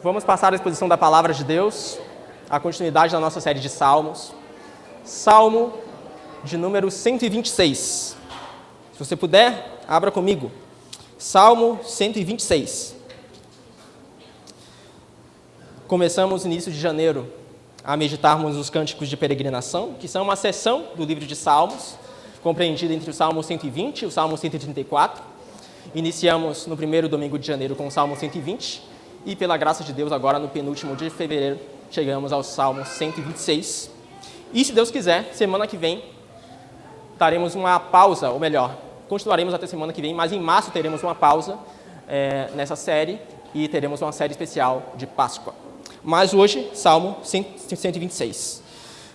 Vamos passar a exposição da Palavra de Deus, a continuidade da nossa série de Salmos. Salmo de número 126. Se você puder, abra comigo. Salmo 126. Começamos no início de janeiro a meditarmos os cânticos de peregrinação, que são uma seção do livro de Salmos, compreendida entre o Salmo 120 e o Salmo 134. Iniciamos no primeiro domingo de janeiro com o Salmo 120 e, pela graça de Deus, agora no penúltimo de fevereiro, chegamos ao Salmo 126. E, se Deus quiser, semana que vem, daremos uma pausa, ou melhor, continuaremos até semana que vem, mas em março teremos uma pausa nessa série e teremos uma série especial de Páscoa. Mas hoje, Salmo 126.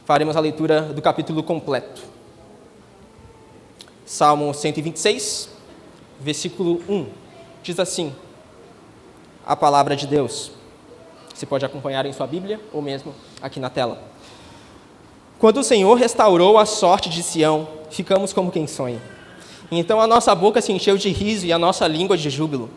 Faremos a leitura do capítulo completo. Salmo 126, versículo 1, diz assim, a palavra de Deus. Você pode acompanhar em sua Bíblia ou mesmo aqui na tela. Quando o Senhor restaurou a sorte de Sião, ficamos como quem sonha. Então a nossa boca se encheu de riso e a nossa língua de júbilo.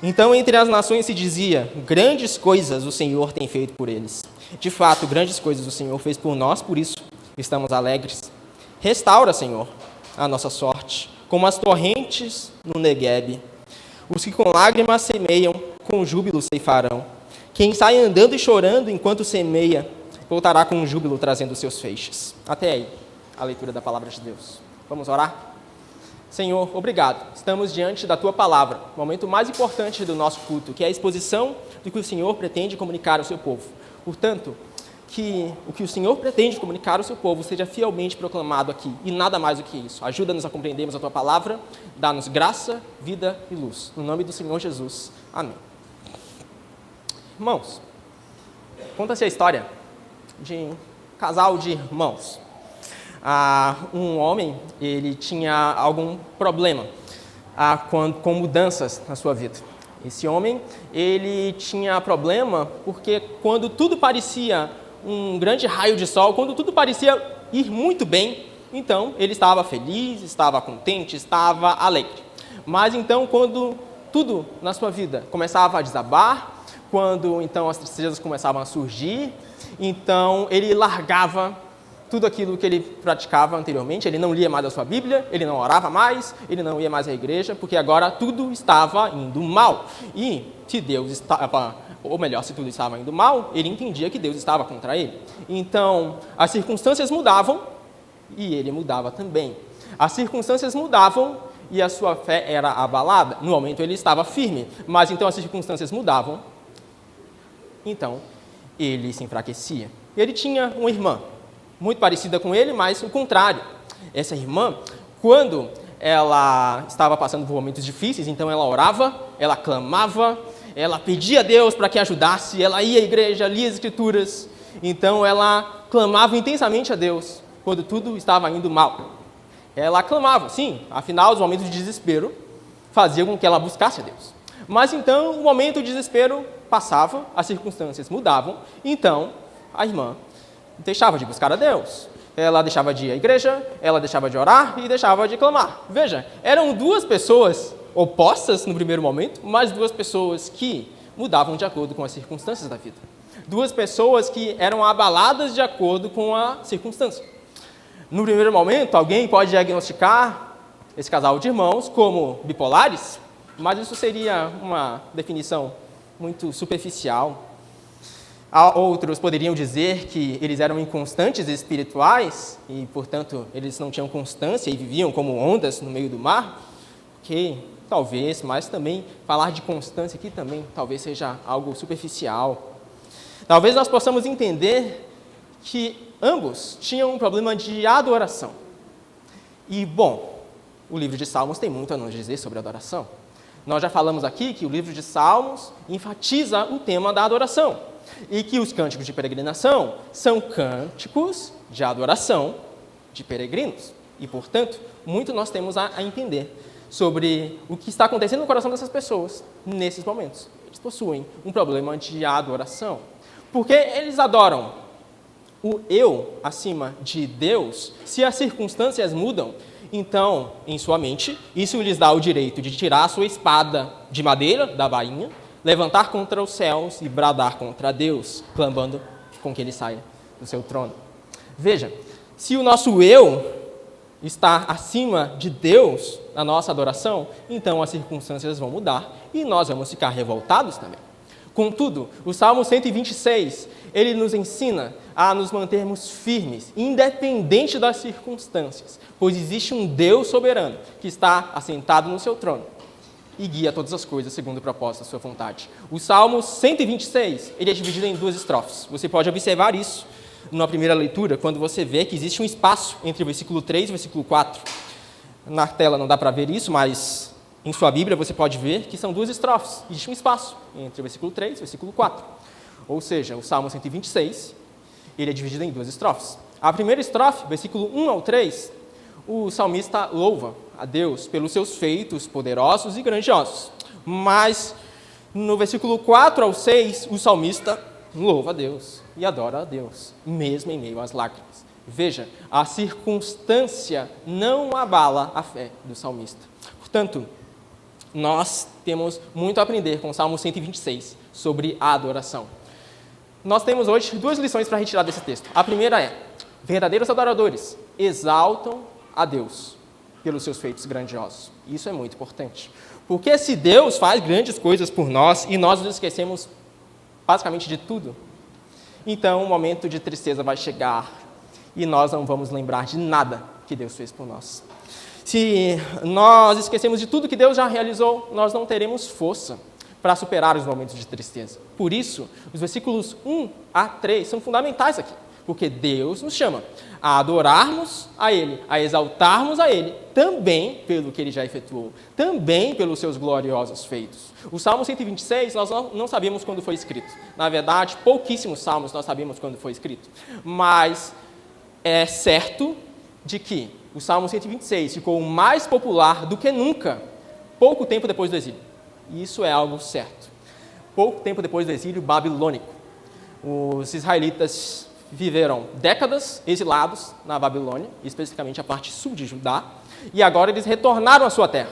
Então entre as nações se dizia, grandes coisas o Senhor tem feito por eles. De fato, grandes coisas o Senhor fez por nós, por isso estamos alegres. Restaura, Senhor, a nossa sorte, como as torrentes no Neguebe. Os que com lágrimas semeiam, com júbilo ceifarão. Quem sai andando e chorando enquanto semeia, voltará com júbilo trazendo seus feixes. Até aí, a leitura da palavra de Deus. Vamos orar? Senhor, obrigado. Estamos diante da Tua palavra, o momento mais importante do nosso culto, que é a exposição do que o Senhor pretende comunicar ao seu povo. Portanto, que o que o Senhor pretende comunicar ao seu povo seja fielmente proclamado aqui, e nada mais do que isso. Ajuda-nos a compreendermos a Tua palavra, dá-nos graça, vida e luz. No nome do Senhor Jesus. Amém. Irmãos, conta-se a história de um casal de irmãos. Um homem, ele tinha algum problema com mudanças na sua vida. Esse homem, ele tinha problema porque quando tudo parecia um grande raio de sol, quando tudo parecia ir muito bem, então ele estava feliz, estava contente, estava alegre. Mas então, quando tudo na sua vida começava a desabar, quando então as tristezas começavam a surgir, então ele largava tudo aquilo que ele praticava anteriormente. Ele não lia mais a sua Bíblia, ele não orava mais, ele não ia mais à igreja, porque agora tudo estava indo mal. E se Deus estava, ou melhor, se tudo estava indo mal, ele entendia que Deus estava contra ele. Então, as circunstâncias mudavam e ele mudava também. As circunstâncias mudavam e a sua fé era abalada. No momento ele estava firme, mas então as circunstâncias mudavam, então ele se enfraquecia. Ele tinha uma irmã, muito parecida com ele, mas o contrário. Essa irmã, quando ela estava passando por momentos difíceis, então ela orava, ela clamava, ela pedia a Deus para que ajudasse, ela ia à igreja, lia as Escrituras, então ela clamava intensamente a Deus quando tudo estava indo mal. Ela clamava, sim, afinal, os momentos de desespero faziam com que ela buscasse a Deus. Mas então o momento de desespero passava, as circunstâncias mudavam, então a irmã deixava de buscar a Deus. Ela deixava de ir à igreja, ela deixava de orar e deixava de clamar. Veja, eram duas pessoas opostas no primeiro momento, mas duas pessoas que mudavam de acordo com as circunstâncias da vida. Duas pessoas que eram abaladas de acordo com a circunstância. No primeiro momento, alguém pode diagnosticar esse casal de irmãos como bipolares, mas isso seria uma definição muito superficial. Outros poderiam dizer que eles eram inconstantes espirituais e, portanto, eles não tinham constância e viviam como ondas no meio do mar, que talvez, mas também falar de constância aqui também talvez seja algo superficial. Talvez nós possamos entender que ambos tinham um problema de adoração. E, bom, o livro de Salmos tem muito a nos dizer sobre adoração. Nós já falamos aqui que o livro de Salmos enfatiza o tema da adoração. E que os cânticos de peregrinação são cânticos de adoração de peregrinos. E, portanto, muito nós temos a entender sobre o que está acontecendo no coração dessas pessoas nesses momentos. Eles possuem um problema de adoração. Porque eles adoram o eu acima de Deus. Se as circunstâncias mudam, então, em sua mente, isso lhes dá o direito de tirar a sua espada de madeira da bainha, levantar contra os céus e bradar contra Deus, clamando com que ele saia do seu trono. Veja, se o nosso eu está acima de Deus na nossa adoração, então as circunstâncias vão mudar e nós vamos ficar revoltados também. Contudo, o Salmo 126, ele nos ensina a nos mantermos firmes, independente das circunstâncias, pois existe um Deus soberano que está assentado no seu trono e guia todas as coisas segundo o propósito da sua vontade. O Salmo 126, ele é dividido em 2 estrofes. Você pode observar isso na primeira leitura, quando você vê que existe um espaço entre o versículo 3 e o versículo 4. Na tela não dá para ver isso, mas em sua Bíblia você pode ver que são 2 estrofes. Existe um espaço entre o versículo 3 e o versículo 4. Ou seja, o Salmo 126, ele é dividido em 2 estrofes. A primeira estrofe, versículo 1 ao 3, o salmista louva a Deus pelos seus feitos poderosos e grandiosos. Mas no versículo 4 ao 6, o salmista louva a Deus e adora a Deus, mesmo em meio às lágrimas. Veja, a circunstância não abala a fé do salmista. Portanto, nós temos muito a aprender com o Salmo 126 sobre a adoração. Nós temos hoje 2 lições para retirar desse texto. A primeira é: verdadeiros adoradores exaltam a Deus pelos seus feitos grandiosos. Isso é muito importante. Porque se Deus faz grandes coisas por nós e nós nos esquecemos basicamente de tudo, então o momento de tristeza vai chegar e nós não vamos lembrar de nada que Deus fez por nós. Se nós esquecemos de tudo que Deus já realizou, nós não teremos força para superar os momentos de tristeza. Por isso, os versículos 1 a 3 são fundamentais aqui, porque Deus nos chama a adorarmos a Ele, a exaltarmos a Ele, também pelo que Ele já efetuou, também pelos seus gloriosos feitos. O Salmo 126, nós não sabemos quando foi escrito. Na verdade, pouquíssimos salmos nós sabemos quando foi escrito. Mas é certo de que o Salmo 126 ficou mais popular do que nunca, pouco tempo depois do exílio. E isso é algo certo. Pouco tempo depois do exílio babilônico, os israelitas viveram décadas exilados na Babilônia, especificamente a parte sul de Judá, e agora eles retornaram à sua terra.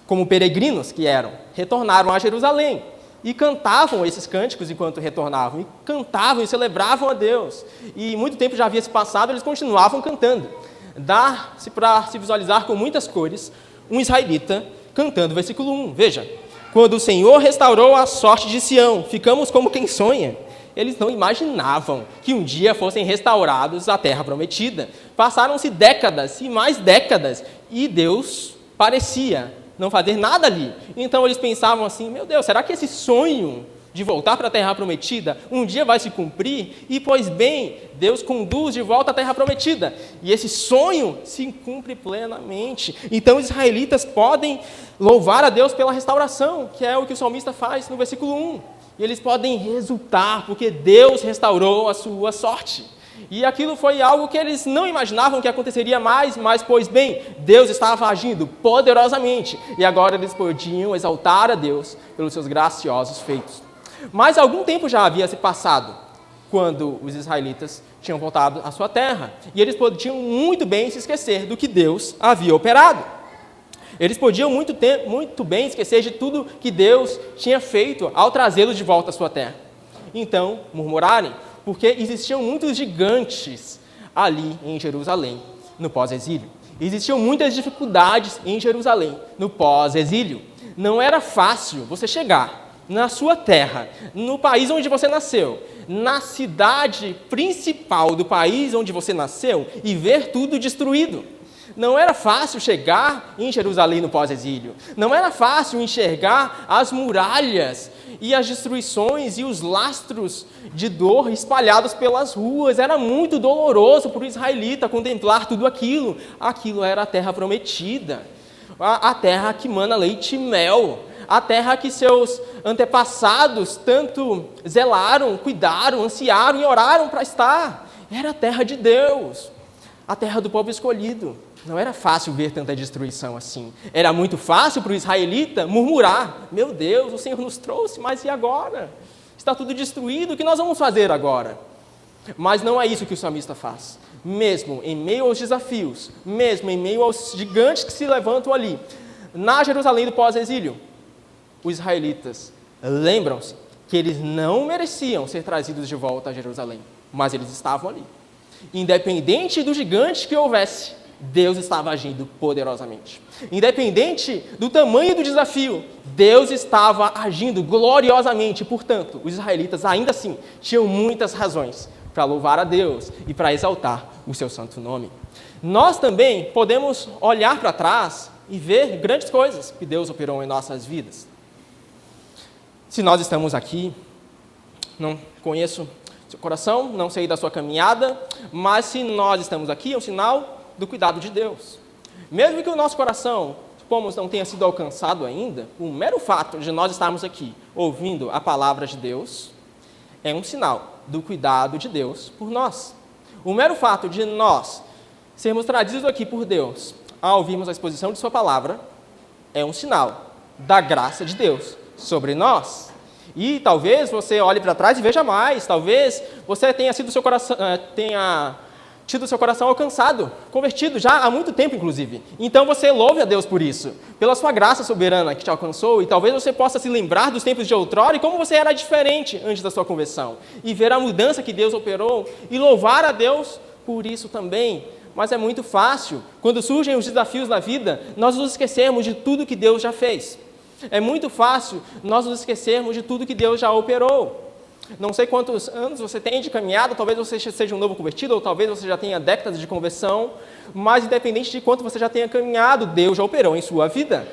Como peregrinos que eram, retornaram a Jerusalém e cantavam esses cânticos enquanto retornavam, e cantavam e celebravam a Deus. E muito tempo já havia se passado, eles continuavam cantando. Dá-se para se visualizar com muitas cores um israelita cantando o versículo 1. Veja: quando o Senhor restaurou a sorte de Sião, ficamos como quem sonha. Eles não imaginavam que um dia fossem restaurados a terra prometida. Passaram-se décadas e mais décadas, e Deus parecia não fazer nada ali. Então eles pensavam assim: meu Deus, será que esse sonho de voltar para a terra prometida um dia vai se cumprir? E pois bem, Deus conduz de volta à terra prometida, e esse sonho se cumpre plenamente. Então os israelitas podem louvar a Deus pela restauração, que é o que o salmista faz no versículo 1. E eles podem exultar, porque Deus restaurou a sua sorte. E aquilo foi algo que eles não imaginavam que aconteceria mais, mas, pois bem, Deus estava agindo poderosamente, e agora eles podiam exaltar a Deus pelos seus graciosos feitos. Mas algum tempo já havia se passado, quando os israelitas tinham voltado à sua terra, e eles podiam muito bem se esquecer do que Deus havia operado. Eles podiam muito bem esquecer de tudo que Deus tinha feito ao trazê-los de volta à sua terra. Então, murmurarem, porque existiam muitos gigantes ali em Jerusalém, no pós-exílio. Existiam muitas dificuldades em Jerusalém, no pós-exílio. Não era fácil você chegar na sua terra, no país onde você nasceu, na cidade principal do país onde você nasceu, e ver tudo destruído. Não era fácil chegar em Jerusalém no pós-exílio. Não era fácil enxergar as muralhas e as destruições e os lastros de dor espalhados pelas ruas. Era muito doloroso para o israelita contemplar tudo aquilo. Aquilo era a terra prometida, a terra que mana leite e mel, a terra que seus antepassados tanto zelaram, cuidaram, ansiaram e oraram para estar. Era a terra de Deus, a terra do povo escolhido. Não era fácil ver tanta destruição assim. Era muito fácil para o israelita murmurar: meu Deus, o Senhor nos trouxe, mas e agora? Está tudo destruído, o que nós vamos fazer agora? Mas não é isso que o salmista faz. Mesmo em meio aos desafios, mesmo em meio aos gigantes que se levantam ali, na Jerusalém do pós-exílio, os israelitas lembram-se que eles não mereciam ser trazidos de volta a Jerusalém, mas eles estavam ali. Independente do gigante que houvesse, Deus estava agindo poderosamente. Independente do tamanho do desafio, Deus estava agindo gloriosamente. Portanto, os israelitas ainda assim tinham muitas razões para louvar a Deus e para exaltar o seu santo nome. Nós também podemos olhar para trás e ver grandes coisas que Deus operou em nossas vidas. Se nós estamos aqui, não conheço seu coração, não sei da sua caminhada, mas se nós estamos aqui, é um sinal do cuidado de Deus. Mesmo que o nosso coração, supomos, não tenha sido alcançado ainda, o mero fato de nós estarmos aqui ouvindo a palavra de Deus é um sinal do cuidado de Deus por nós. O mero fato de nós sermos trazidos aqui por Deus ao ouvirmos a exposição de sua palavra é um sinal da graça de Deus sobre nós. E talvez você olhe para trás e veja mais, talvez você tenha tido seu coração alcançado, convertido já há muito tempo, inclusive. Então você louve a Deus por isso, pela sua graça soberana que te alcançou, e talvez você possa se lembrar dos tempos de outrora e como você era diferente antes da sua conversão, e ver a mudança que Deus operou, e louvar a Deus por isso também. Mas é muito fácil, quando surgem os desafios da vida, nós nos esquecermos de tudo que Deus já fez. É muito fácil nós nos esquecermos de tudo que Deus já operou. Não sei quantos anos você tem de caminhada, talvez você seja um novo convertido, ou talvez você já tenha décadas de conversão, mas independente de quanto você já tenha caminhado, Deus já operou em sua vida.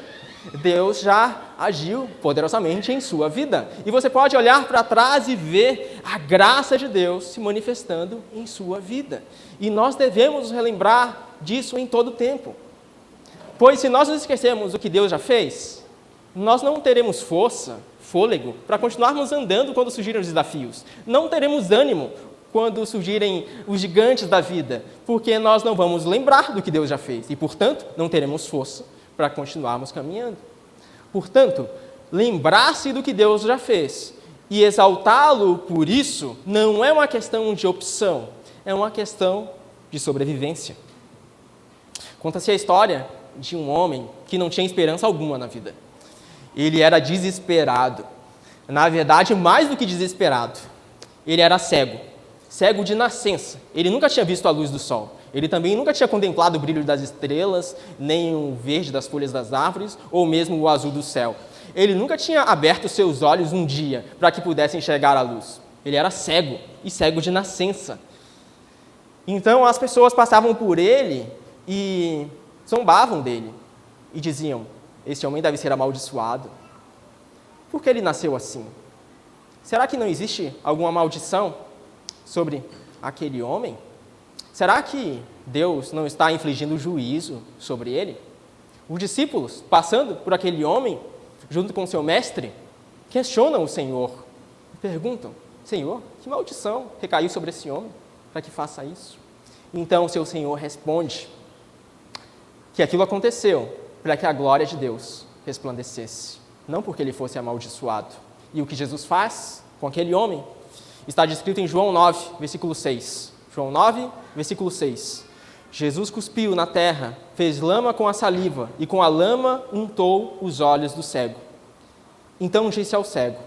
Deus já agiu poderosamente em sua vida. E você pode olhar para trás e ver a graça de Deus se manifestando em sua vida. E nós devemos nos relembrar disso em todo o tempo. Pois se nós nos esquecermos do que Deus já fez, nós não teremos força, fôlego, para continuarmos andando quando surgirem os desafios. Não teremos ânimo quando surgirem os gigantes da vida, porque nós não vamos lembrar do que Deus já fez e, portanto, não teremos força para continuarmos caminhando. Portanto, lembrar-se do que Deus já fez e exaltá-lo por isso não é uma questão de opção, é uma questão de sobrevivência. Conta-se a história de um homem que não tinha esperança alguma na vida. Ele era desesperado. Na verdade, mais do que desesperado, ele era cego. Cego de nascença. Ele nunca tinha visto a luz do sol. Ele também nunca tinha contemplado o brilho das estrelas, nem o verde das folhas das árvores, ou mesmo o azul do céu. Ele nunca tinha aberto seus olhos um dia para que pudesse enxergar a luz. Ele era cego, e cego de nascença. Então as pessoas passavam por ele e zombavam dele. E diziam: este homem deve ser amaldiçoado. Por que ele nasceu assim? Será que não existe alguma maldição sobre aquele homem? Será que Deus não está infligindo juízo sobre ele? Os discípulos, passando por aquele homem, junto com seu mestre, questionam o Senhor. Perguntam: Senhor, que maldição recaiu sobre esse homem para que faça isso? Então o seu Senhor responde que aquilo aconteceu para que a glória de Deus resplandecesse, não porque ele fosse amaldiçoado. E o que Jesus faz com aquele homem está descrito em João 9, versículo 6. João 9, versículo 6. Jesus cuspiu na terra, fez lama com a saliva, e com a lama untou os olhos do cego. Então disse ao cego: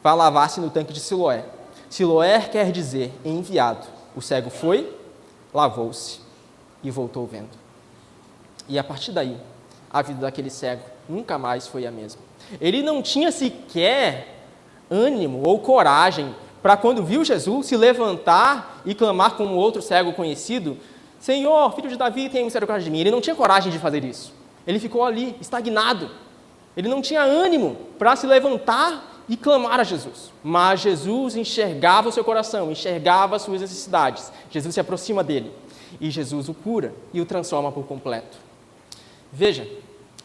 vá lavar-se no tanque de Siloé. Siloé quer dizer enviado. O cego foi, lavou-se e voltou vendo. E a partir daí, a vida daquele cego nunca mais foi a mesma. Ele não tinha sequer ânimo ou coragem para, quando viu Jesus, se levantar e clamar como outro cego conhecido: Senhor, filho de Davi, tenha misericórdia de mim. Ele não tinha coragem de fazer isso. Ele ficou ali, estagnado. Ele não tinha ânimo para se levantar e clamar a Jesus. Mas Jesus enxergava o seu coração, enxergava as suas necessidades. Jesus se aproxima dele e Jesus o cura e o transforma por completo. Veja,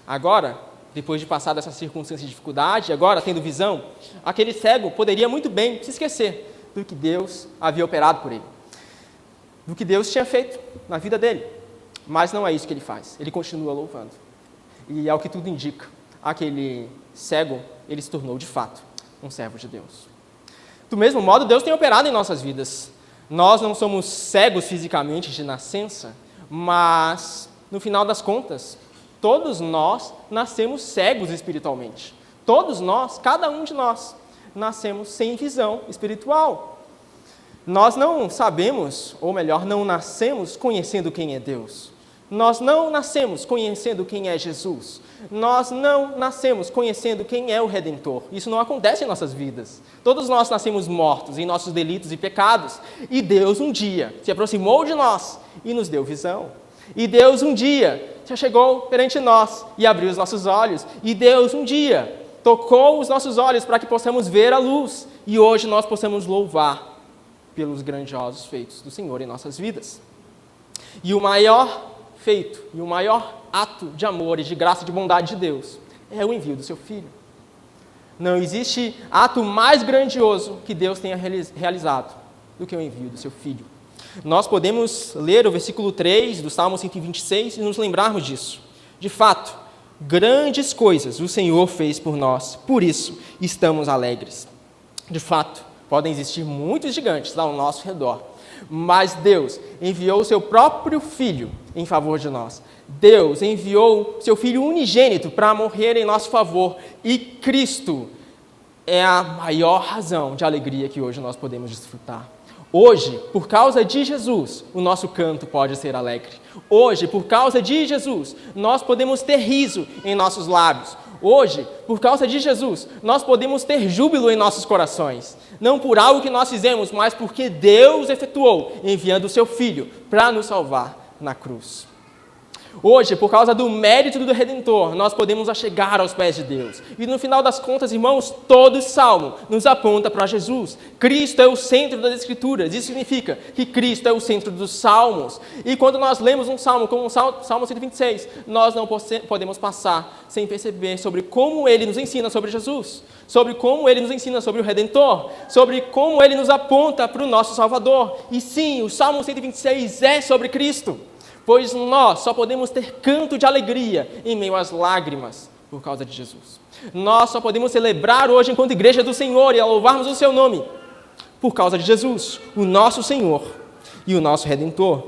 agora, depois de passar dessa circunstância de dificuldade, agora tendo visão, aquele cego poderia muito bem se esquecer do que Deus havia operado por ele, do que Deus tinha feito na vida dele. Mas não é isso que ele faz, ele continua louvando. E ao que tudo indica, aquele cego, ele se tornou de fato um servo de Deus. Do mesmo modo, Deus tem operado em nossas vidas. Nós não somos cegos fisicamente de nascença, mas, no final das contas, todos nós nascemos cegos espiritualmente. todos nós, cada um de nós, nascemos sem visão espiritual. Nós não sabemos, ou melhor, não nascemos conhecendo quem é Deus. Nós não nascemos conhecendo quem é Jesus. Nós não nascemos conhecendo quem é o Redentor. Isso não acontece em nossas vidas. Todos nós nascemos mortos em nossos delitos e pecados. E Deus um dia se aproximou de nós e nos deu visão. E Deus um dia se chegou perante nós e abriu os nossos olhos. E Deus um dia tocou os nossos olhos para que possamos ver a luz. E hoje nós possamos louvar pelos grandiosos feitos do Senhor em nossas vidas. E o maior feito, e o maior ato de amor e de graça e de bondade de Deus é o envio do seu Filho. Não existe ato mais grandioso que Deus tenha realizado do que o envio do seu Filho. Nós podemos ler o versículo 3 do Salmo 126 e nos lembrarmos disso. De fato, grandes coisas o Senhor fez por nós, por isso estamos alegres. De fato, podem existir muitos gigantes ao nosso redor, mas Deus enviou o seu próprio Filho em favor de nós. Deus enviou seu Filho unigênito para morrer em nosso favor. E Cristo é a maior razão de alegria que hoje nós podemos desfrutar. Hoje, por causa de Jesus, o nosso canto pode ser alegre. Hoje, por causa de Jesus, nós podemos ter riso em nossos lábios. Hoje, por causa de Jesus, nós podemos ter júbilo em nossos corações. Não por algo que nós fizemos, mas porque Deus efetuou, enviando o seu Filho para nos salvar na cruz. Hoje, por causa do mérito do Redentor, nós podemos achegar aos pés de Deus. E no final das contas, irmãos, todo salmo nos aponta para Jesus. Cristo é o centro das Escrituras. Isso significa que Cristo é o centro dos salmos. E quando nós lemos um salmo, como o Salmo 126, nós não podemos passar sem perceber sobre como ele nos ensina sobre Jesus, sobre como ele nos ensina sobre o Redentor, sobre como ele nos aponta para o nosso Salvador. E sim, o Salmo 126 é sobre Cristo. Pois nós só podemos ter canto de alegria em meio às lágrimas por causa de Jesus. Nós só podemos celebrar hoje enquanto igreja do Senhor e a louvarmos o seu nome por causa de Jesus, o nosso Senhor e o nosso Redentor.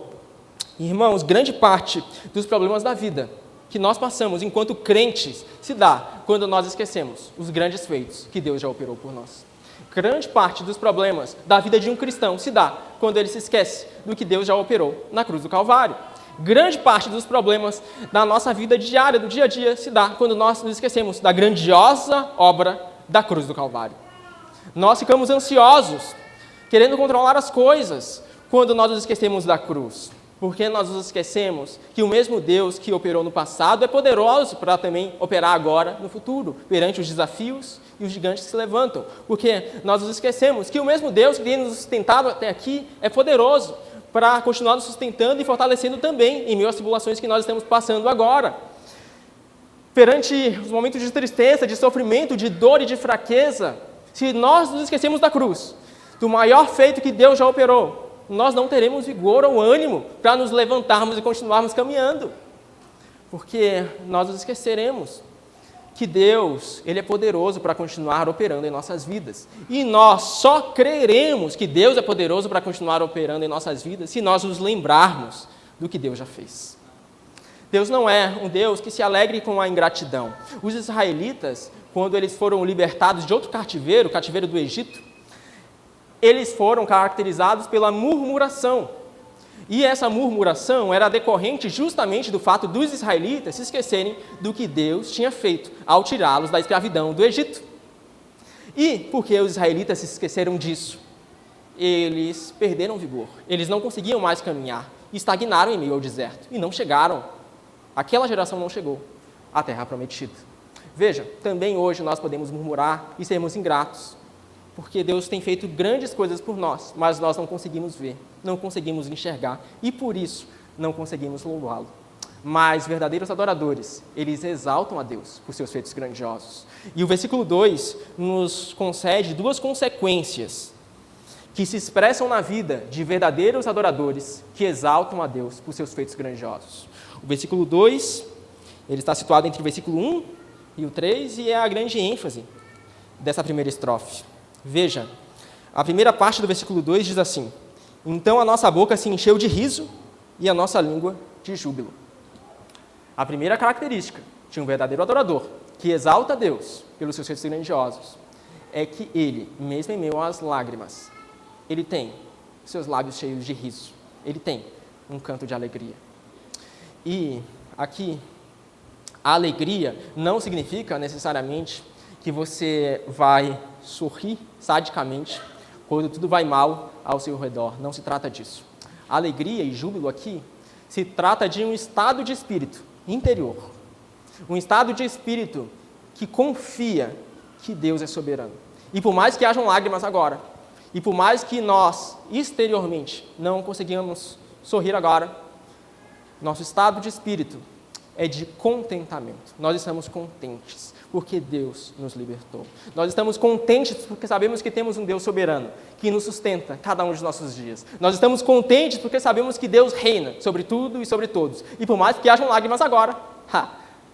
Irmãos, grande parte dos problemas da vida que nós passamos enquanto crentes se dá quando nós esquecemos os grandes feitos que Deus já operou por nós. Grande parte dos problemas da vida de um cristão se dá quando ele se esquece do que Deus já operou na cruz do Calvário. Grande parte dos problemas da nossa vida diária, do dia a dia, se dá quando nós nos esquecemos da grandiosa obra da cruz do Calvário. Nós ficamos ansiosos, querendo controlar as coisas, quando nós nos esquecemos da cruz. Porque nós nos esquecemos que o mesmo Deus que operou no passado é poderoso para também operar agora no futuro, perante os desafios e os gigantes que se levantam. Porque nós nos esquecemos que o mesmo Deus que tem nos sustentado até aqui é poderoso para continuar nos sustentando e fortalecendo também em meio às tribulações que nós estamos passando agora. Perante os momentos de tristeza, de sofrimento, de dor e de fraqueza, se nós nos esquecemos da cruz, do maior feito que Deus já operou, nós não teremos vigor ou ânimo para nos levantarmos e continuarmos caminhando. Porque nós nos esqueceremos que Deus, Ele é poderoso para continuar operando em nossas vidas. E nós só creremos que Deus é poderoso para continuar operando em nossas vidas se nós nos lembrarmos do que Deus já fez. Deus não é um Deus que se alegre com a ingratidão. Os israelitas, quando eles foram libertados de outro cativeiro, o cativeiro do Egito, eles foram caracterizados pela murmuração. E essa murmuração era decorrente justamente do fato dos israelitas se esquecerem do que Deus tinha feito ao tirá-los da escravidão do Egito. E por que os israelitas se esqueceram disso? Eles perderam vigor, eles não conseguiam mais caminhar, estagnaram em meio ao deserto e não chegaram, aquela geração não chegou à terra prometida. Veja, também hoje nós podemos murmurar e sermos ingratos, porque Deus tem feito grandes coisas por nós, mas nós não conseguimos ver, não conseguimos enxergar, e por isso não conseguimos louvá-lo. Mas verdadeiros adoradores, eles exaltam a Deus por seus feitos grandiosos. E o versículo 2 nos concede duas consequências que se expressam na vida de verdadeiros adoradores que exaltam a Deus por seus feitos grandiosos. O versículo 2, ele está situado entre o versículo 1 e o 3, e é a grande ênfase dessa primeira estrofe. Veja, a primeira parte do versículo 2 diz assim: então a nossa boca se encheu de riso e a nossa língua de júbilo. A primeira característica de um verdadeiro adorador, que exalta a Deus pelos seus feitos grandiosos é que ele, mesmo em meio às lágrimas, ele tem seus lábios cheios de riso. Ele tem um canto de alegria. E aqui, a alegria não significa necessariamente que você vai sorrir sadicamente quando tudo vai mal ao seu redor. Não se trata disso. Alegria e júbilo aqui se trata de um estado de espírito interior. Um estado de espírito que confia que Deus é soberano. E por mais que hajam lágrimas agora, e por mais que nós, exteriormente, não conseguimos sorrir agora, nosso estado de espírito é de contentamento. Nós estamos contentes porque Deus nos libertou. Nós estamos contentes porque sabemos que temos um Deus soberano que nos sustenta cada um dos nossos dias. Nós estamos contentes porque sabemos que Deus reina sobre tudo e sobre todos. E por mais que hajam lágrimas agora,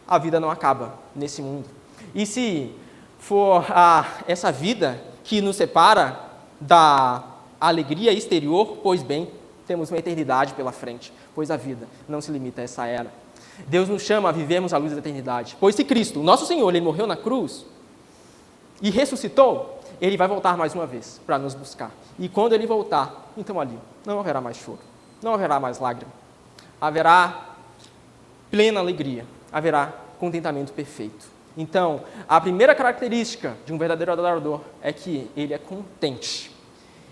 a vida não acaba nesse mundo. E se for essa vida que nos separa da alegria exterior, pois bem, temos uma eternidade pela frente, pois a vida não se limita a essa era. Deus nos chama a vivermos a luz da eternidade, pois se Cristo, o nosso Senhor, Ele morreu na cruz e ressuscitou, Ele vai voltar mais uma vez para nos buscar. E quando Ele voltar, então ali não haverá mais choro, não haverá mais lágrima, haverá plena alegria, haverá contentamento perfeito. Então, a primeira característica de um verdadeiro adorador é que ele é contente,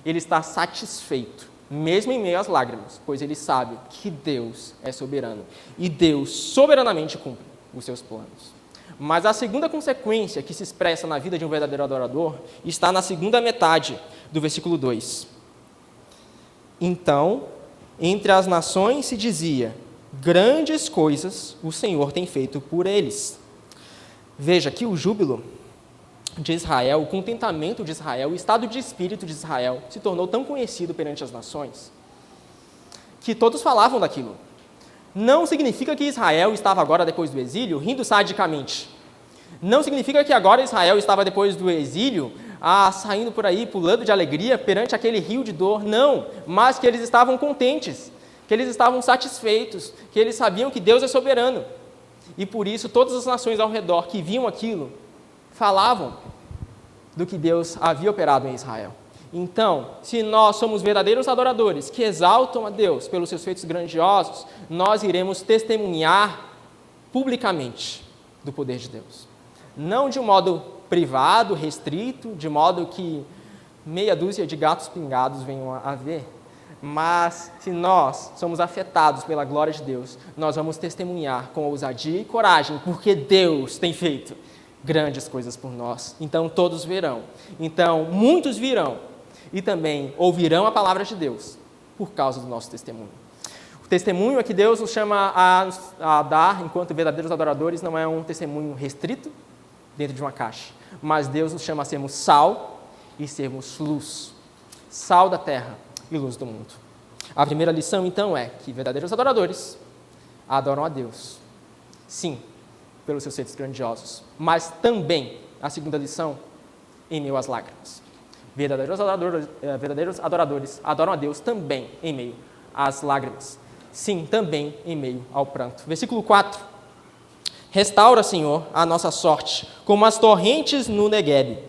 ele está satisfeito, mesmo em meio às lágrimas, pois ele sabe que Deus é soberano e Deus soberanamente cumpre os seus planos. Mas a segunda consequência que se expressa na vida de um verdadeiro adorador está na segunda metade do versículo 2. Então, entre as nações se dizia: grandes coisas o Senhor tem feito por eles. Veja que o júbilo de Israel, o contentamento de Israel, o estado de espírito de Israel se tornou tão conhecido perante as nações que todos falavam daquilo. Não significa que Israel estava agora, depois do exílio, rindo sadicamente. Não significa que agora Israel estava, depois do exílio, saindo por aí, pulando de alegria perante aquele rio de dor. Não, mas que eles estavam contentes, que eles estavam satisfeitos, que eles sabiam que Deus é soberano. E por isso, todas as nações ao redor que viam aquilo, falavam do que Deus havia operado em Israel. Então, se nós somos verdadeiros adoradores que exaltam a Deus pelos seus feitos grandiosos, nós iremos testemunhar publicamente do poder de Deus. Não de um modo privado, restrito, de modo que meia dúzia de gatos pingados venham a ver, mas se nós somos afetados pela glória de Deus, nós vamos testemunhar com ousadia e coragem, porque Deus tem feito grandes coisas por nós. Então todos verão. Então muitos virão e também ouvirão a palavra de Deus por causa do nosso testemunho. O testemunho que Deus nos chama a dar enquanto verdadeiros adoradores não é um testemunho restrito dentro de uma caixa, mas Deus nos chama a sermos sal e sermos luz, sal da terra e luz do mundo. A primeira lição, então, é que verdadeiros adoradores adoram a Deus, sim, pelos seus feitos grandiosos, mas também, a segunda lição, em meio às lágrimas. Verdadeiros adoradores adoram a Deus também em meio às lágrimas, sim, também em meio ao pranto. Versículo 4. Restaura, Senhor, a nossa sorte, como as torrentes no Neguebe.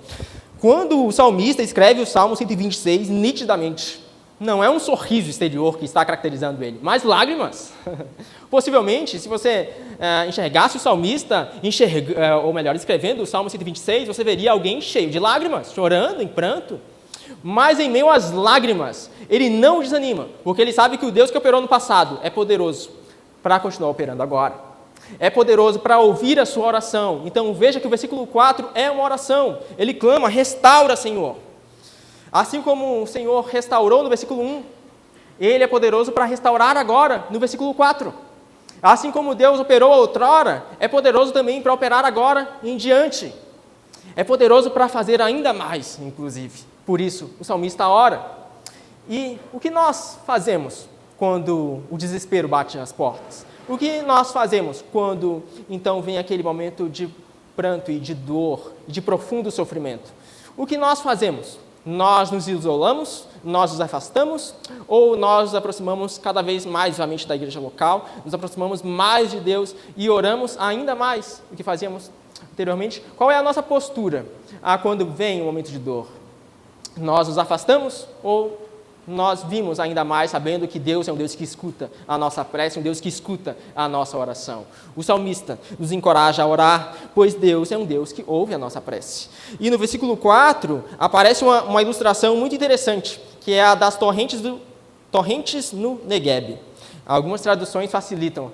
Quando o salmista escreve o Salmo 126, nitidamente, não é um sorriso exterior que está caracterizando ele, mas lágrimas. Possivelmente, se você enxergasse o salmista, ou melhor, escrevendo o Salmo 126, você veria alguém cheio de lágrimas, chorando, em pranto. Mas em meio às lágrimas, ele não desanima, porque ele sabe que o Deus que operou no passado é poderoso para continuar operando agora. É poderoso para ouvir a sua oração. Então veja que o versículo 4 é uma oração. Ele clama: restaura, Senhor. Assim como o Senhor restaurou no versículo 1, Ele é poderoso para restaurar agora, no versículo 4. Assim como Deus operou outrora, é poderoso também para operar agora em diante. É poderoso para fazer ainda mais, inclusive. Por isso, o salmista ora. E o que nós fazemos quando o desespero bate nas portas? O que nós fazemos quando, então, vem aquele momento de pranto e de dor, de profundo sofrimento? O que nós fazemos? Nós nos isolamos, nós nos afastamos, ou nós nos aproximamos cada vez mais vivamente da igreja local, nos aproximamos mais de Deus e oramos ainda mais. O que fazíamos? anteriormente, qual é a nossa postura quando vem um momento de dor? Nós nos afastamos ou nós vimos ainda mais sabendo que Deus é um Deus que escuta a nossa prece, um Deus que escuta a nossa oração? O salmista nos encoraja a orar, pois Deus é um Deus que ouve a nossa prece. E no versículo 4 aparece uma ilustração muito interessante, que é a das torrentes no Negueb. Algumas traduções facilitam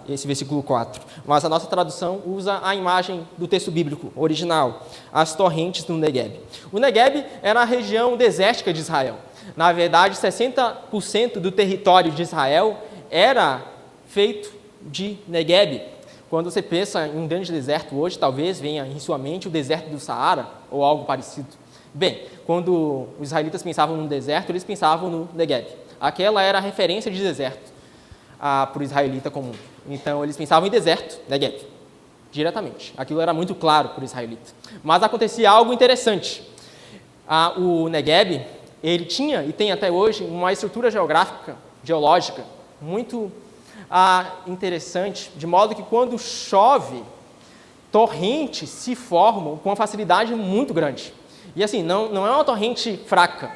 esse versículo 4, mas a nossa tradução usa a imagem do texto bíblico original, as torrentes no Negueb. O Negueb era a região desértica de Israel. Na verdade, 60% do território de Israel era feito de Negueb. Quando você pensa em um grande deserto hoje, talvez venha em sua mente o deserto do Saara ou algo parecido. Bem, quando os israelitas pensavam no deserto, eles pensavam no Negueb. Aquela era a referência de deserto para o israelita comum. Então, eles pensavam em deserto, Negueb, diretamente. Aquilo era muito claro para o israelita. Mas acontecia algo interessante. O Negueb, ele tinha e tem até hoje uma estrutura geológica, muito interessante, de modo que quando chove, torrentes se formam com uma facilidade muito grande. E assim, não é uma torrente fraca,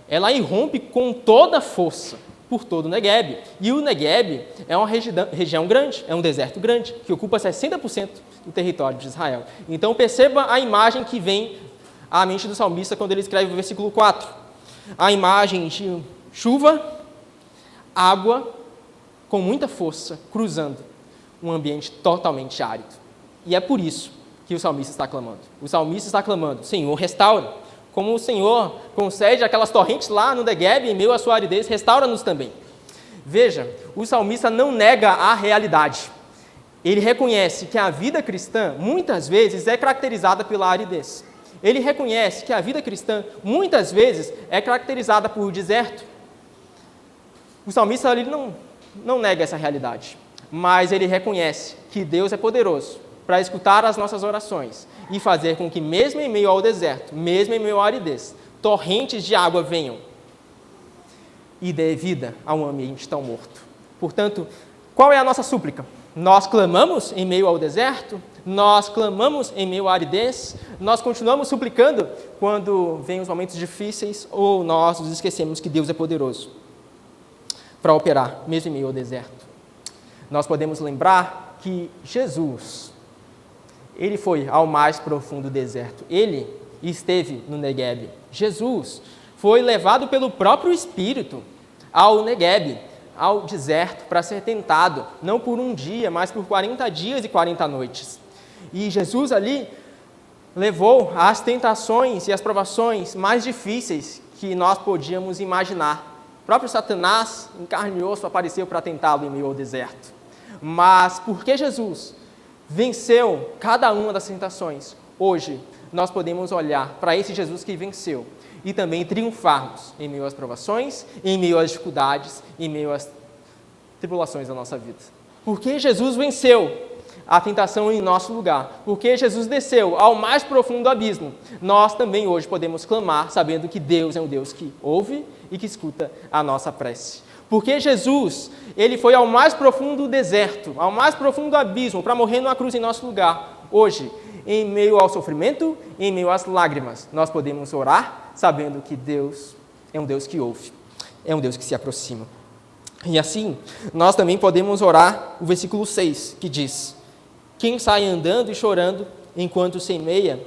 ela irrompe com toda a força por todo o Negueb. E o Negueb é uma região grande, é um deserto grande, que ocupa 60% do território de Israel. Então perceba a imagem que vem à mente do salmista quando ele escreve o versículo 4. A imagem de chuva, água, com muita força, cruzando um ambiente totalmente árido. E é por isso que o salmista está clamando. O salmista está clamando: Senhor, restaura. Como o Senhor concede aquelas torrentes lá no Negueb, em meio à sua aridez, restaura-nos também. Veja, o salmista não nega a realidade. Ele reconhece que a vida cristã, muitas vezes, é caracterizada pela aridez. Ele reconhece que a vida cristã, muitas vezes, é caracterizada por deserto. O salmista ali não nega essa realidade, mas ele reconhece que Deus é poderoso para escutar as nossas orações e fazer com que, mesmo em meio ao deserto, mesmo em meio à aridez, torrentes de água venham e dê vida a um ambiente tão morto. Portanto, qual é a nossa súplica? Nós clamamos em meio ao deserto? Nós clamamos em meio à aridez? Nós continuamos suplicando quando vêm os momentos difíceis? Ou nós nos esquecemos que Deus é poderoso para operar, mesmo em meio ao deserto? Nós podemos lembrar que Jesus, ele foi ao mais profundo deserto. Ele esteve no Negueb. Jesus foi levado pelo próprio Espírito ao Negueb, ao deserto, para ser tentado, não por um dia, mas por 40 dias e 40 noites. E Jesus ali levou as tentações e as provações mais difíceis que nós podíamos imaginar. O próprio Satanás, em carne e osso, apareceu para tentá-lo em meio ao deserto. Mas porque Jesus venceu cada uma das tentações, hoje nós podemos olhar para esse Jesus que venceu e também triunfarmos em meio às provações, em meio às dificuldades, em meio às tribulações da nossa vida. Porque Jesus venceu a tentação em nosso lugar, porque Jesus desceu ao mais profundo abismo, nós também hoje podemos clamar sabendo que Deus é um Deus que ouve e que escuta a nossa prece. Porque Jesus, ele foi ao mais profundo deserto, ao mais profundo abismo, para morrer numa cruz em nosso lugar. Hoje, em meio ao sofrimento, em meio às lágrimas, nós podemos orar sabendo que Deus é um Deus que ouve, é um Deus que se aproxima. E assim, nós também podemos orar o versículo 6, que diz: quem sai andando e chorando enquanto semeia,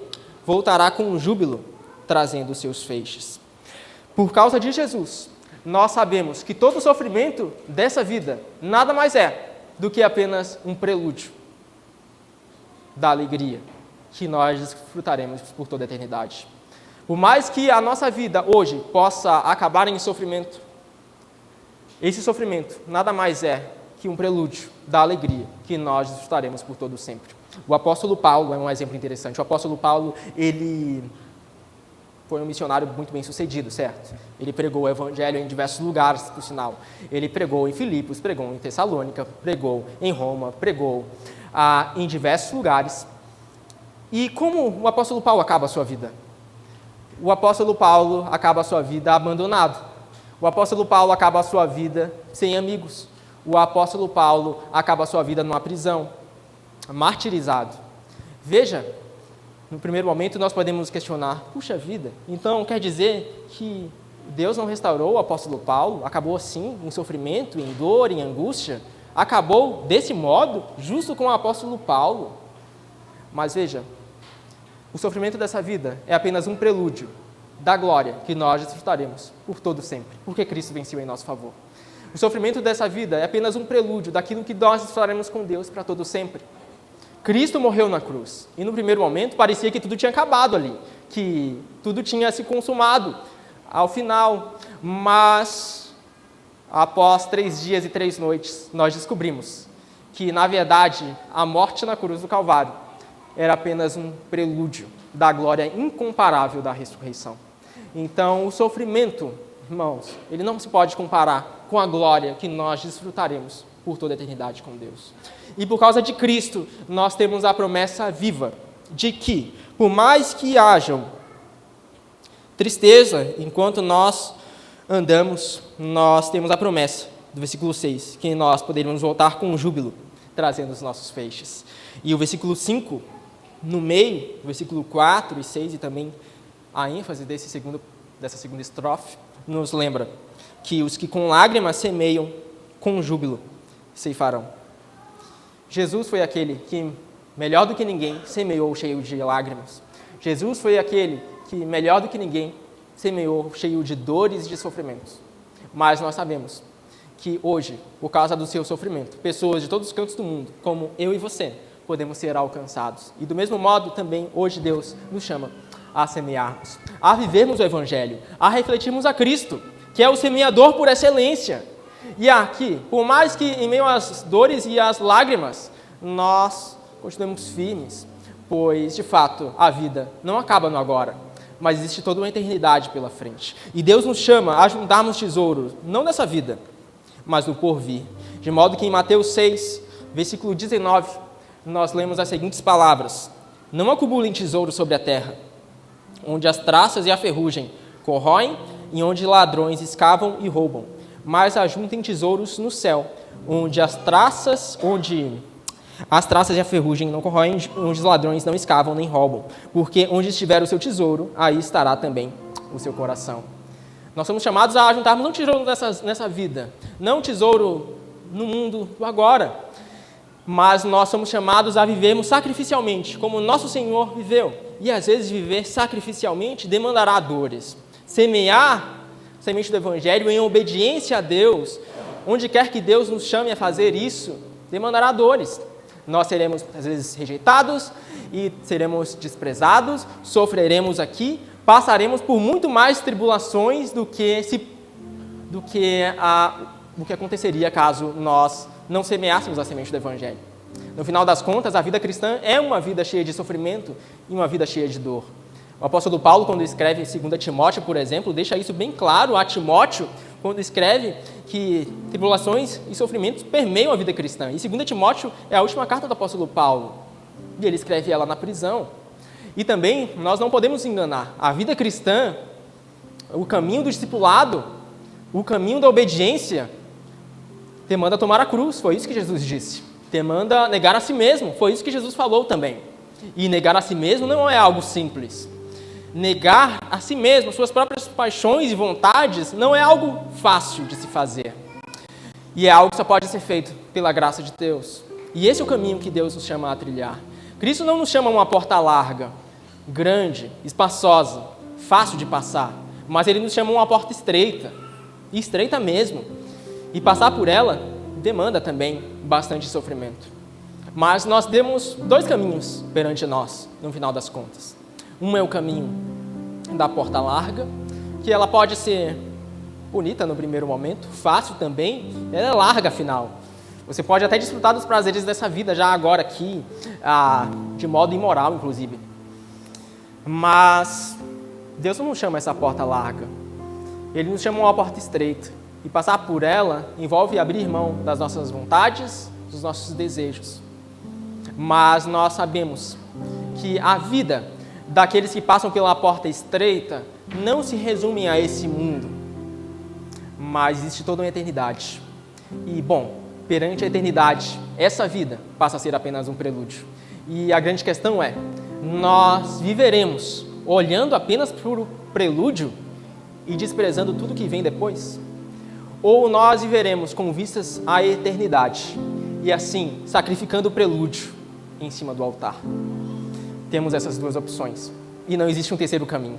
voltará com júbilo, trazendo os seus feixes. Por causa de Jesus, nós sabemos que todo sofrimento dessa vida nada mais é do que apenas um prelúdio da alegria que nós desfrutaremos por toda a eternidade. Por mais que a nossa vida hoje possa acabar em sofrimento, esse sofrimento nada mais é que um prelúdio da alegria que nós desfrutaremos por todo sempre. O apóstolo Paulo é um exemplo interessante. O apóstolo Paulo, ele foi um missionário muito bem sucedido, certo? Ele pregou o evangelho em diversos lugares, por sinal. Ele pregou em Filipos, pregou em Tessalônica, pregou em Roma, pregou em diversos lugares. E como o apóstolo Paulo acaba a sua vida? O apóstolo Paulo acaba a sua vida abandonado. O apóstolo Paulo acaba a sua vida sem amigos. O apóstolo Paulo acaba a sua vida numa prisão, martirizado. Veja, no primeiro momento nós podemos questionar, puxa vida, então quer dizer que Deus não restaurou o apóstolo Paulo? Acabou assim, em sofrimento, em dor, em angústia? Acabou desse modo, justo com o apóstolo Paulo? Mas veja, o sofrimento dessa vida é apenas um prelúdio da glória que nós desfrutaremos por todo sempre, porque Cristo venceu em nosso favor. O sofrimento dessa vida é apenas um prelúdio daquilo que nós desfrutaremos com Deus para todo sempre. Cristo morreu na cruz, e no primeiro momento parecia que tudo tinha acabado ali, que tudo tinha se consumado ao final, mas após 3 dias e 3 noites, nós descobrimos que, na verdade, a morte na cruz do Calvário era apenas um prelúdio da glória incomparável da ressurreição. Então, o sofrimento, irmãos, ele não se pode comparar com a glória que nós desfrutaremos por toda a eternidade com Deus. E por causa de Cristo, nós temos a promessa viva de que, por mais que hajam tristeza enquanto nós andamos, nós temos a promessa do versículo 6, que nós poderemos voltar com júbilo, trazendo os nossos feixes. E o versículo 5, no meio, o versículo 4 e 6, e também a ênfase dessa segunda estrofe, nos lembra que os que com lágrimas semeiam, com júbilo ceifarão. Jesus foi aquele que, melhor do que ninguém, semeou cheio de lágrimas. Jesus foi aquele que, melhor do que ninguém, semeou cheio de dores e de sofrimentos. Mas nós sabemos que hoje, por causa do seu sofrimento, pessoas de todos os cantos do mundo, como eu e você, podemos ser alcançados. E do mesmo modo, também, hoje Deus nos chama a semearmos, a vivermos o Evangelho, a refletirmos a Cristo, que é o semeador por excelência. E aqui, por mais que em meio às dores e às lágrimas, nós continuemos firmes, pois, de fato, a vida não acaba no agora, mas existe toda uma eternidade pela frente. E Deus nos chama a juntarmos tesouros, não dessa vida, mas do porvir. De modo que em Mateus 6, versículo 19, nós lemos as seguintes palavras: não acumulem tesouros sobre a terra, onde as traças e a ferrugem corroem e onde ladrões escavam e roubam, mas ajuntem tesouros no céu, onde as traças e a ferrugem não corroem, onde os ladrões não escavam nem roubam, porque onde estiver o seu tesouro, aí estará também o seu coração. Nós somos chamados a juntarmos não tesouro nessa vida, não tesouro no mundo do agora, mas nós somos chamados a vivermos sacrificialmente, como nosso Senhor viveu. E às vezes viver sacrificialmente demandará dores. Semear a semente do Evangelho em obediência a Deus, onde quer que Deus nos chame a fazer isso, demandará dores. Nós seremos, às vezes, rejeitados e seremos desprezados, sofreremos aqui, passaremos por muito mais tribulações do que aconteceria caso nós não semeássemos a semente do Evangelho. No final das contas, a vida cristã é uma vida cheia de sofrimento e uma vida cheia de dor. O apóstolo Paulo, quando escreve em 2 Timóteo, por exemplo, deixa isso bem claro a Timóteo, quando escreve que tribulações e sofrimentos permeiam a vida cristã. E 2 Timóteo é a última carta do apóstolo Paulo, e ele escreve ela na prisão. E também, nós não podemos enganar, a vida cristã, o caminho do discipulado, o caminho da obediência, demanda tomar a cruz, foi isso que Jesus disse. Demanda negar a si mesmo, foi isso que Jesus falou também. E negar a si mesmo não é algo simples. Negar a si mesmo, suas próprias paixões e vontades, não é algo fácil de se fazer. E é algo que só pode ser feito pela graça de Deus. E esse é o caminho que Deus nos chama a trilhar. Cristo não nos chama a uma porta larga, grande, espaçosa, fácil de passar, mas Ele nos chama a uma porta estreita, e estreita mesmo. E passar por ela demanda também bastante sofrimento. Mas nós temos 2 caminhos perante nós, no final das contas. Um é o caminho da porta larga, que ela pode ser bonita no primeiro momento, fácil também, ela é larga afinal. Você pode até desfrutar dos prazeres dessa vida já agora aqui, de modo imoral, inclusive. Mas Deus não nos chama essa porta larga. Ele nos chama uma porta estreita. E passar por ela envolve abrir mão das nossas vontades, dos nossos desejos. Mas nós sabemos que a vida daqueles que passam pela porta estreita não se resume a esse mundo, mas existe toda uma eternidade. E, bom, perante a eternidade, essa vida passa a ser apenas um prelúdio. E a grande questão é, nós viveremos olhando apenas para o prelúdio e desprezando tudo que vem depois? Ou nós viveremos com vistas à eternidade e assim sacrificando o prelúdio em cima do altar? Temos essas duas opções e não existe um terceiro caminho.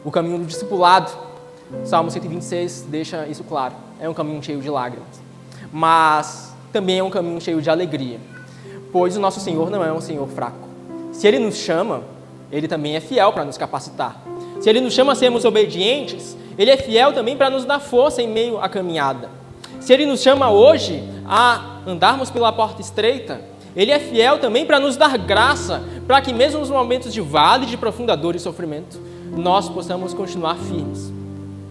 O caminho do discipulado, Salmo 126 deixa isso claro, é um caminho cheio de lágrimas, mas também é um caminho cheio de alegria, pois o nosso Senhor não é um Senhor fraco. Se Ele nos chama, Ele também é fiel para nos capacitar. Se Ele nos chama a sermos obedientes, Ele é fiel também para nos dar força em meio à caminhada. Se Ele nos chama hoje a andarmos pela porta estreita, Ele é fiel também para nos dar graça, para que mesmo nos momentos de vale, de profunda dor e sofrimento, nós possamos continuar firmes.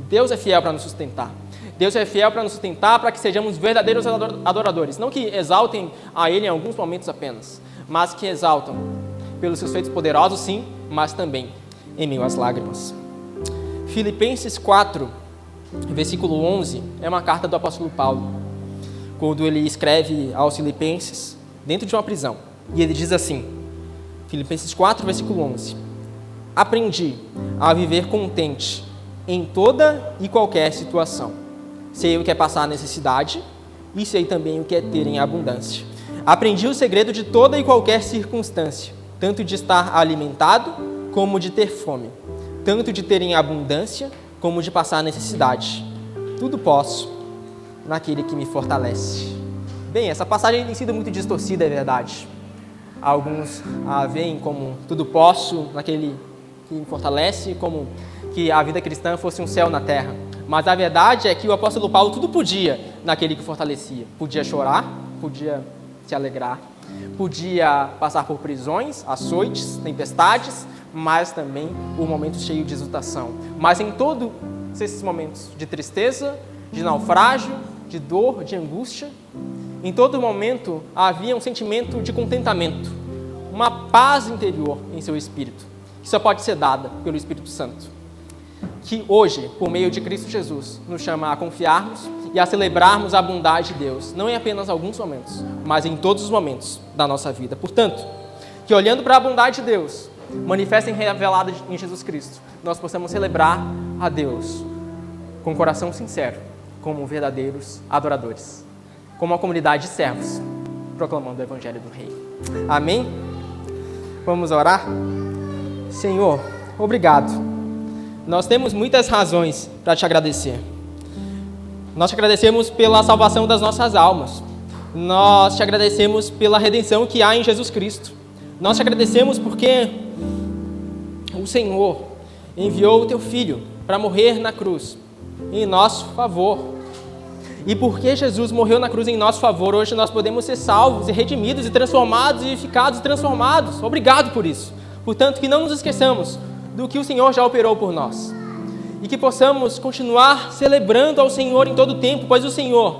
Deus é fiel para nos sustentar. Deus é fiel para nos sustentar, para que sejamos verdadeiros adoradores. Não que exaltem a Ele em alguns momentos apenas, mas que exaltam pelos seus feitos poderosos, sim, mas também em meio às lágrimas. Filipenses 4, versículo 11, é uma carta do apóstolo Paulo, quando ele escreve aos filipenses dentro de uma prisão. E ele diz assim, Filipenses 4, versículo 11: aprendi a viver contente em toda e qualquer situação. Sei o que é passar necessidade e sei também o que é ter em abundância. Aprendi o segredo de toda e qualquer circunstância, tanto de estar alimentado como de ter fome, tanto de ter em abundância como de passar necessidade. Tudo posso naquele que me fortalece. Bem, essa passagem tem sido muito distorcida, é verdade. Alguns a veem como tudo posso naquele que me fortalece, como que a vida cristã fosse um céu na terra. Mas a verdade é que o apóstolo Paulo tudo podia naquele que fortalecia. Podia chorar, podia se alegrar, podia passar por prisões, açoites, tempestades, mas também o momento cheio de exultação. Mas em todos esses momentos de tristeza, de naufrágio, de dor, de angústia, em todo momento havia um sentimento de contentamento, uma paz interior em seu espírito, que só pode ser dada pelo Espírito Santo, que hoje, por meio de Cristo Jesus, nos chama a confiarmos e a celebrarmos a bondade de Deus, não em apenas alguns momentos, mas em todos os momentos da nossa vida. Portanto, que olhando para a bondade de Deus, manifesta e revelada em Jesus Cristo, nós possamos celebrar a Deus com coração sincero, como verdadeiros adoradores, como uma comunidade de servos, proclamando o Evangelho do Rei. Amém? Vamos orar? Senhor, obrigado. Nós temos muitas razões para te agradecer. Nós te agradecemos pela salvação das nossas almas. Nós te agradecemos pela redenção que há em Jesus Cristo. Nós te agradecemos porque o Senhor enviou o teu Filho para morrer na cruz em nosso favor. E porque Jesus morreu na cruz em nosso favor, hoje nós podemos ser salvos e redimidos e transformados e ficados transformados. Obrigado por isso. Portanto, que não nos esqueçamos do que o Senhor já operou por nós. E que possamos continuar celebrando ao Senhor em todo o tempo, pois o Senhor,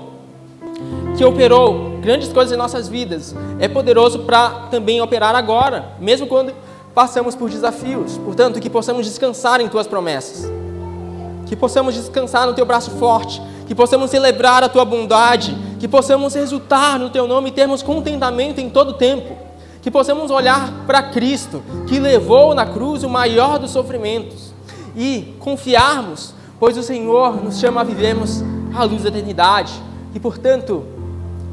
que operou grandes coisas em nossas vidas, é poderoso para também operar agora, mesmo quando passamos por desafios. Portanto, que possamos descansar em Tuas promessas. Que possamos descansar no Teu braço forte. Que possamos celebrar a Tua bondade. Que possamos exultar no Teu nome e termos contentamento em todo o tempo. Que possamos olhar para Cristo, que levou na cruz o maior dos sofrimentos, e confiarmos, pois o Senhor nos chama a vivermos a luz da eternidade. E, portanto,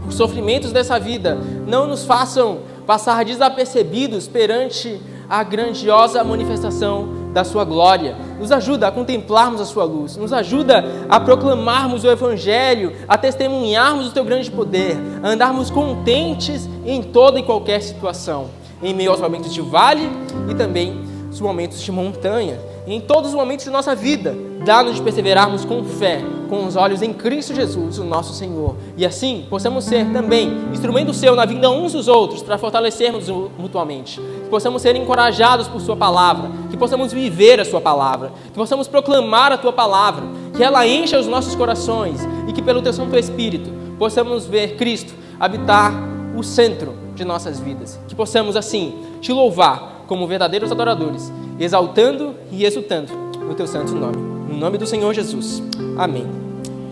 os sofrimentos dessa vida não nos façam passar desapercebidos perante a grandiosa manifestação da Sua glória. Nos ajuda a contemplarmos a Sua luz, nos ajuda a proclamarmos o Evangelho, a testemunharmos o Teu grande poder, a andarmos contentes em toda e qualquer situação, em meio aos momentos de vale e também os momentos de montanha. Em todos os momentos de nossa vida, dá-nos de perseverarmos com fé, com os olhos em Cristo Jesus, o nosso Senhor. E assim, possamos ser também instrumento Seu na vida uns dos outros, para fortalecermos mutuamente. Que possamos ser encorajados por Sua palavra, que possamos viver a Sua palavra, que possamos proclamar a Tua palavra, que ela encha os nossos corações e que pelo Teu Santo Espírito possamos ver Cristo habitar o centro de nossas vidas. Que possamos assim Te louvar como verdadeiros adoradores, exaltando e exultando no Teu santo nome. No nome do Senhor Jesus. Amém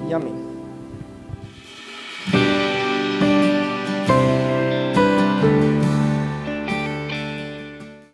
e amém.